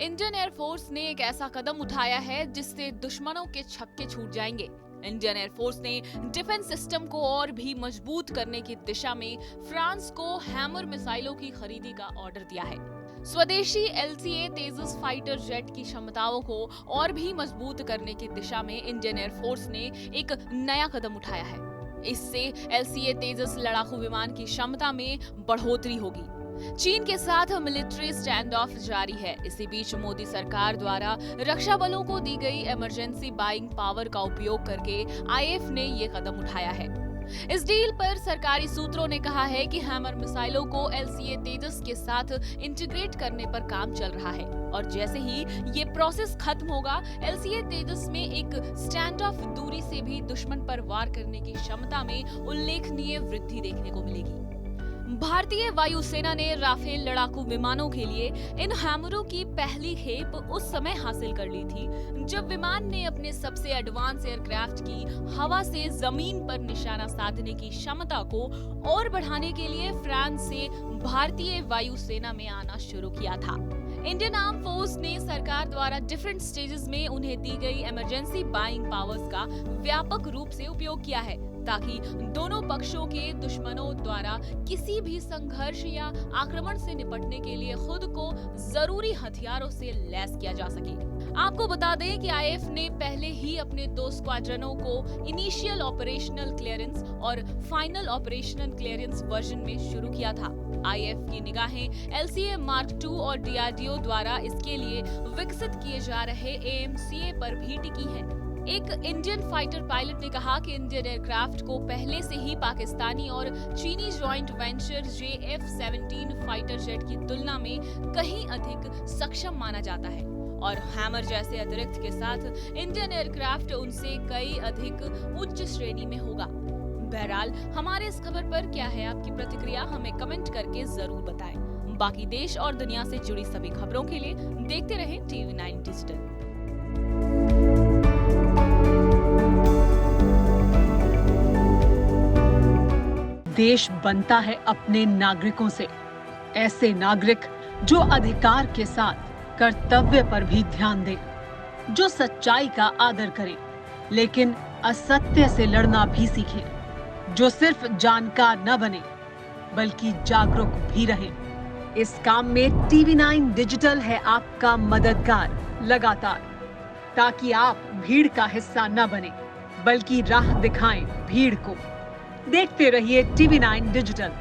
Indian air force ने एक ऐसा कदम उठाया है जिससे दुश्मनों के छक्के छूट जाएंगे। इंडियन एयरफोर्स ने डिफेंस सिस्टम को और भी मजबूत करने की दिशा में फ्रांस को हैमर मिसाइलों की खरीदी का ऑर्डर दिया है। स्वदेशी LCA तेजस फाइटर जेट की क्षमताओं को और भी मजबूत करने की दिशा में इंडियन एयरफोर्स ने एक नया कदम उठाया है। इससे LCA तेजस लड़ाकू विमान की क्षमता में बढ़ोतरी होगी। चीन के साथ मिलिट्री स्टैंड ऑफ जारी है। इसी बीच मोदी सरकार द्वारा रक्षा बलों को दी गई इमरजेंसी बाइंग पावर का उपयोग करके IAF ने ये कदम उठाया है। इस डील पर सरकारी सूत्रों ने कहा है कि हैमर मिसाइलों को LCA तेजस के साथ इंटीग्रेट करने पर काम चल रहा है और जैसे ही ये प्रोसेस खत्म होगा, LCA तेजस में एक स्टैंड ऑफ दूरी से भी दुश्मन पर वार करने की क्षमता में उल्लेखनीय वृद्धि देखने को मिलेगी। भारतीय वायुसेना ने राफेल लड़ाकू विमानों के लिए इन हैमरों की पहली खेप उस समय हासिल कर ली थी जब विमान ने अपने सबसे एडवांस एयरक्राफ्ट की हवा से जमीन पर निशाना साधने की क्षमता को और बढ़ाने के लिए फ्रांस से भारतीय वायुसेना में आना शुरू किया था। इंडियन आर्म फोर्स ने सरकार द्वारा डिफरेंट स्टेजेस में उन्हें दी गई इमरजेंसी बाइंग पावर्स का व्यापक रूप से उपयोग किया है ताकि दोनों पक्षों के दुश्मनों द्वारा किसी भी संघर्ष या आक्रमण से निपटने के लिए खुद को जरूरी हथियारों से लैस किया जा सके। आपको बता दें कि IAF ने पहले ही अपने 2 स्क्वाड्रनों को इनिशियल ऑपरेशनल क्लियरेंस और फाइनल ऑपरेशनल क्लियरेंस वर्जन में शुरू किया था। IAF की निगाहें LCA Mark II और DRDO द्वारा इसके लिए विकसित किए जा रहे AMCA पर भी टिकी है। एक इंडियन फाइटर पायलट ने कहा कि इंडियन एयरक्राफ्ट को पहले से ही पाकिस्तानी और चीनी joint venture JF-17 fighter jet की तुलना में कहीं अधिक सक्षम माना जाता है और हैमर जैसे अतिरिक्त के साथ इंडियन एयरक्राफ्ट उनसे कई अधिक उच्च श्रेणी में होगा। बहरहाल, हमारे इस खबर पर क्या है आपकी प्रतिक्रिया, हमें कमेंट करके जरूर बताएं। बाकी देश और दुनिया से जुड़ी सभी खबरों के लिए देखते रहें TV9 डिजिटल। देश बनता है अपने नागरिकों से। ऐसे नागरिक जो अधिकार के साथ कर्तव्य पर भी ध्यान दें, जो सच्चाई का आदर करें लेकिन असत्य से लड़ना भी सीखें, जो सिर्फ जानकार न बने बल्कि जागरूक भी रहें। इस काम में TV9 डिजिटल है आपका मददगार लगातार, ताकि आप भीड़ का हिस्सा न बने बल्कि राह दिखाएं भीड़ को। देखते रहिए TV9 डिजिटल।